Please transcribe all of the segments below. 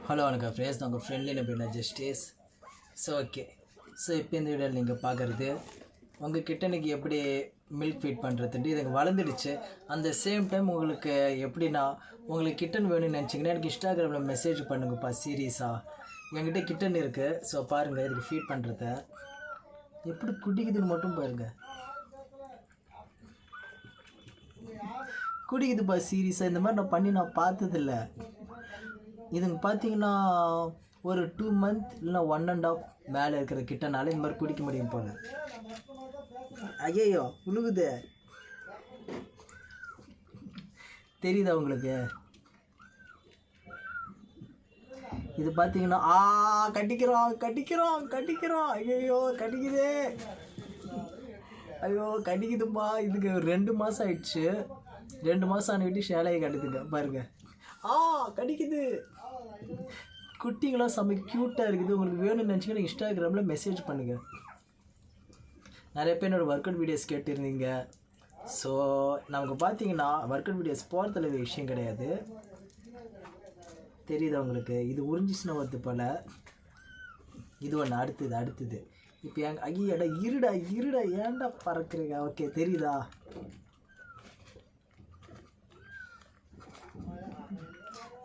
Hello வணக்கம் friends, நான் உங்கள் ஃப்ரெண்ட்லி நம்பின ஜஸ்டிஸ். ஓகே. இப்போ இந்த வீடியோவில் நீங்கள் பார்க்குறது உங்கள் கிட்டனுக்கு எப்படி மில்க் ஃபீட் பண்ணுறதுன்ட்டு இதுக்கு வளர்ந்துடுச்சு. அந்த சேம் டைம் உங்களுக்கு எப்படின்னா உங்களுக்கு கிட்டன் வேணும்னு நினச்சிங்கன்னா எனக்கு இன்ஸ்டாகிராமில் மெசேஜ் பண்ணுங்கப்பா சீரியஸாக. என்கிட்ட கிட்டன் இருக்குது. பாருங்கள் இதுக்கு ஃபீட் பண்ணுறத எப்படி குடிக்குதுன்னு மட்டும் பாருங்கள். குடிக்குதுப்பா சீரியஸாக. இந்த மாதிரி நான் பார்த்ததில்ல. இதுங்க பார்த்தீங்கன்னா ஒரு 2 month இல்லைனா 1.5 மேலே இருக்கிற கிட்டனால இந்த மாதிரி குடிக்க முடியும் போல. ஐயோ உழுகுது, தெரியுதா உங்களுக்கு? இது பார்த்தீங்கன்னா கட்டிக்கிறோம். ஐயோ கடிக்குதே, ஐயோ கடிக்குதுப்பா. இதுக்கு 2 மாதம் ஆயிடுச்சு. 2 மாதம் ஆன விட்டு ஷேலையை கட்டுதுங்க பாருங்க. கடிக்குது. குட்டிங்களாம் செம்ம க்யூட்டாக இருக்குது. உங்களுக்கு வேணும்னு நினச்சிங்கன்னா இன்ஸ்டாகிராமில் மெசேஜ் பண்ணுங்கள். நிறைய பேர் என்னோடய ஒர்க் அவுட் வீடியோஸ் கேட்டிருந்தீங்க. நமக்கு பார்த்தீங்கன்னா ஒர்க் அவுட் வீடியோஸ் போகிறதுல விஷயம் கிடையாது. தெரியுதா உங்களுக்கு? இது உறிஞ்சிச்சுன்னா வருது போல். இது ஒன்று அடுத்தது. இப்போ ஐயடா இருடா ஏன்டா பறக்குறீங்க? ஓகே தெரியுதா?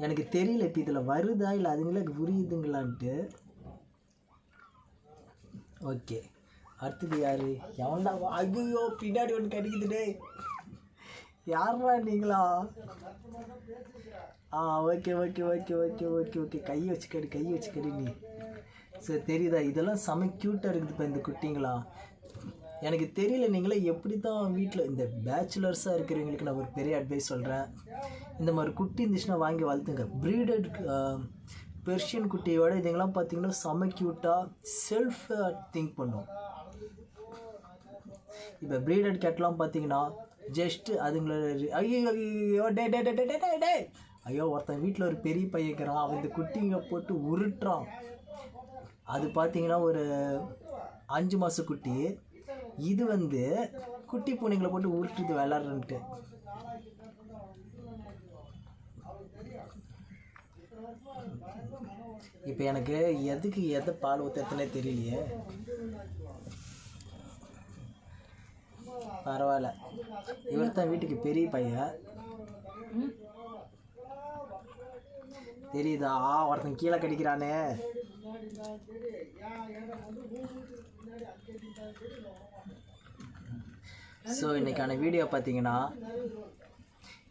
எனக்கு தெரியல இப்போ இதில் வருதா இல்லை அதுங்களே புரியுதுங்களான்ட்டு. ஓகே அடுத்தது யார்? எவன்டா? ஐயோ பின்னாடி ஒன்று கிடைக்குதுடே. யாரா நீங்களா? ஓகே. கையை வச்சு கடி நீ. தெரியுதா? இதெல்லாம் செம க்யூட்டாக இருக்குது இப்போ இந்த குட்டிங்களா. எனக்கு தெரியல நீங்களே எப்படி தான் வீட்டில் இந்த பேச்சுலர்ஸாக இருக்கிறவங்களுக்கு நான் ஒரு பெரிய அட்வைஸ் சொல்கிறேன். இந்த மாதிரி குட்டி இருந்துச்சுன்னா வாங்கி வளர்த்துங்க. ப்ரீடட் பெர்ஷியன் குட்டியோட இதுங்கெல்லாம் பார்த்தீங்கன்னா செம க்யூட்டாக செல்ஃபாக திங்க் பண்ணும். இப்போ ப்ரீடட் கேட்லாம் பார்த்தீங்கன்னா ஜஸ்ட்டு அதுங்கள ஐயோ ஒருத்தன் வீட்டில் ஒரு பெரிய பையக்கிறான், அவன் இந்த குட்டிங்க போட்டு உருட்டுறான். அது பார்த்தீங்கன்னா ஒரு 5 மாத குட்டி. இது குட்டி பூனைங்களை போட்டு உருட்டுது விளாட்றன்ட்டு. இப்போ எனக்கு எதை பால் ஊற்றுறதுனே தெரியலையே. பரவாயில்ல, இவர் தான் வீட்டுக்கு பெரிய பையன். தெரியுதா? ஒருத்தன் கீழே கடிக்கிறானே. இன்றைக்கான வீடியோ பார்த்தீங்கன்னா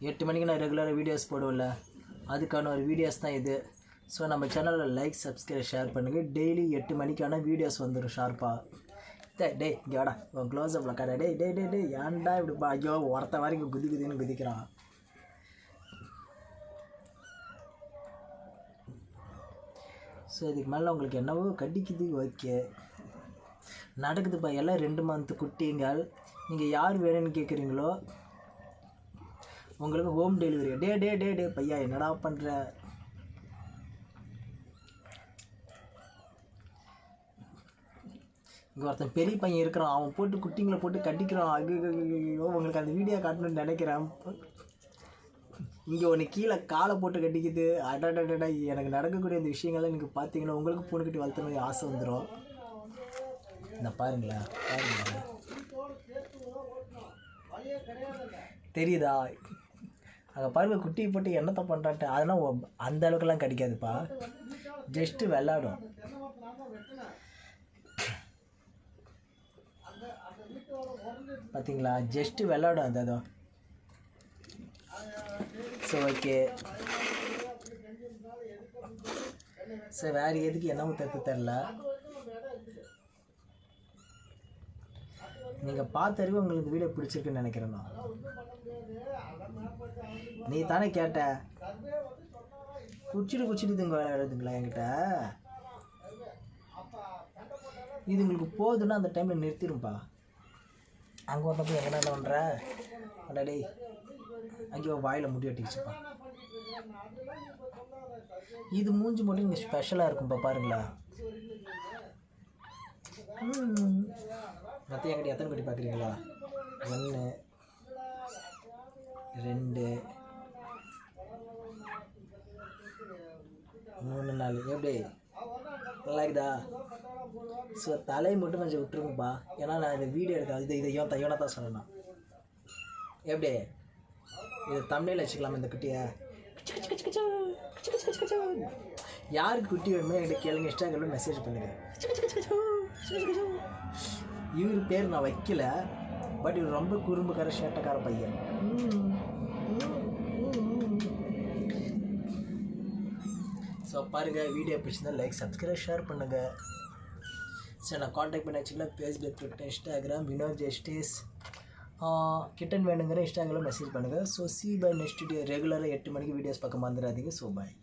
8 மணிக்கு நான் ரெகுலராக வீடியோஸ் போடுவேன்ல, அதுக்கான ஒரு வீடியோஸ் தான் இது. நம்ம சேனலில் லைக் சப்ஸ்கிரைப் ஷேர் பண்ணுங்கள். டெய்லி 8 மணிக்கான வீடியோஸ் வந்துடும் ஷார்ப்பாக. டேய் இங்கே வாடா, உன் க்ளோஸ்அப்பில் கடை. டேய் ஏன்டா இப்படி ஐயோ ஒருத்த வரைக்கும் குதிக்குதுன்னு குதிக்கிறான். இதுக்கு மேலே உங்களுக்கு என்னவோ கடிக்குது. ஓகே நடக்குதுப்பா. எல்லாம் 2 month குட்டிங்கள். நீங்கள் யார் வேணும்னு கேட்குறீங்களோ உங்களுக்கு ஹோம் டெலிவரி. டே பையா என்னடா பண்ணுற? இங்கே ஒருத்தன் பெரிய பையன் இருக்கிறான், அவன் போட்டு குட்டிங்களை போட்டு கட்டிக்கிறான். ஐயோ உங்களுக்கு அந்த வீடியோ காட்டணும்னு நினைக்கிறேன். இங்கே ஒன்று கீழே காலை போட்டு கட்டிக்குது. அடடடடா, எனக்கு நடக்கக்கூடிய இந்த விஷயங்கள்லாம் எனக்கு பார்த்தீங்கன்னா உங்களுக்கு பூனைக்கட்டி வளர்த்தணும் ஆசை வந்துடும். இந்த பாருங்களேன். தெரியுதா? அங்கே பாருங்க குட்டியை போட்டு என்னத்தை பண்ணுறான்ட்டு. அதெல்லாம் அந்த அளவுக்குலாம் கிடைக்காதுப்பா, ஜஸ்ட்டு விளாடும். பார்த்தீங்களா? ஜஸ்ட்டு விளாடும் அது. அதோ ஓகே. வேறு எதுக்கு என்ன ஊற்றுறது தெரில. நீங்கள் பார்த்த உங்களுக்கு வீடியோ பிடிச்சிருக்குன்னு நினைக்கிறேன். நீ தானே கேட்ட குச்சிட்டு இதுங்க விளையாடுதுங்களா என்கிட்ட. இது உங்களுக்கு போகுதுன்னா அந்த டைமில் நிறுத்திடும்பா. அங்கே வந்தப்போ எங்கன்னா பண்ணுற அடடே. ஐயோ வாயில் முடி வெட்டிக்கிச்சுப்பா. இது மூஞ்சி மட்டும் இங்கே ஸ்பெஷலாக இருக்கும்பா பாருங்களா. மற்ற என்கிட்ட எத்தனை குட்டி பார்க்குறீங்களா? 1 2 3 நாள் எப்படி நல்லா இருக்குதா? ஸோ தலையை மட்டும் கொஞ்சம் விட்டுருங்கப்பா, ஏன்னா நான் இந்த வீடியோ எடுக்க இதை இவனை தான் சொல்லணும். எப்படி இது தமிழில் வச்சுக்கலாம் இந்த குட்டியை. யாருக்கு குட்டி வேணுமோ என்கிட்ட கேளுங்க, இன்ஸ்டாகிராமில் மெசேஜ் பண்ணுங்கள். இவர் பேர் நான் வைக்கல, பட் இவர் ரொம்ப குறும்புக்கார சேட்டைக்கார பையன். ஸோ பாருங்கள், வீடியோ பிடிச்சிருந்தா லைக், சப்ஸ்கிரைப், ஷேர் பண்ணுங்கள். சரி, நான் காண்டாக்ட் பண்ணி வச்சுக்கலாம். Facebook, Twitter, Instagram Vinod Justice. கிட்டன் வேணுங்கிற இன்ஸ்டாகிராமில் மெசேஜ் பண்ணுங்கள். So see by next video. ரெகுலராக 8 மணிக்கு வீடியோஸ் பார்க்க மறந்துடாதீங்க. ஸோ பாய்.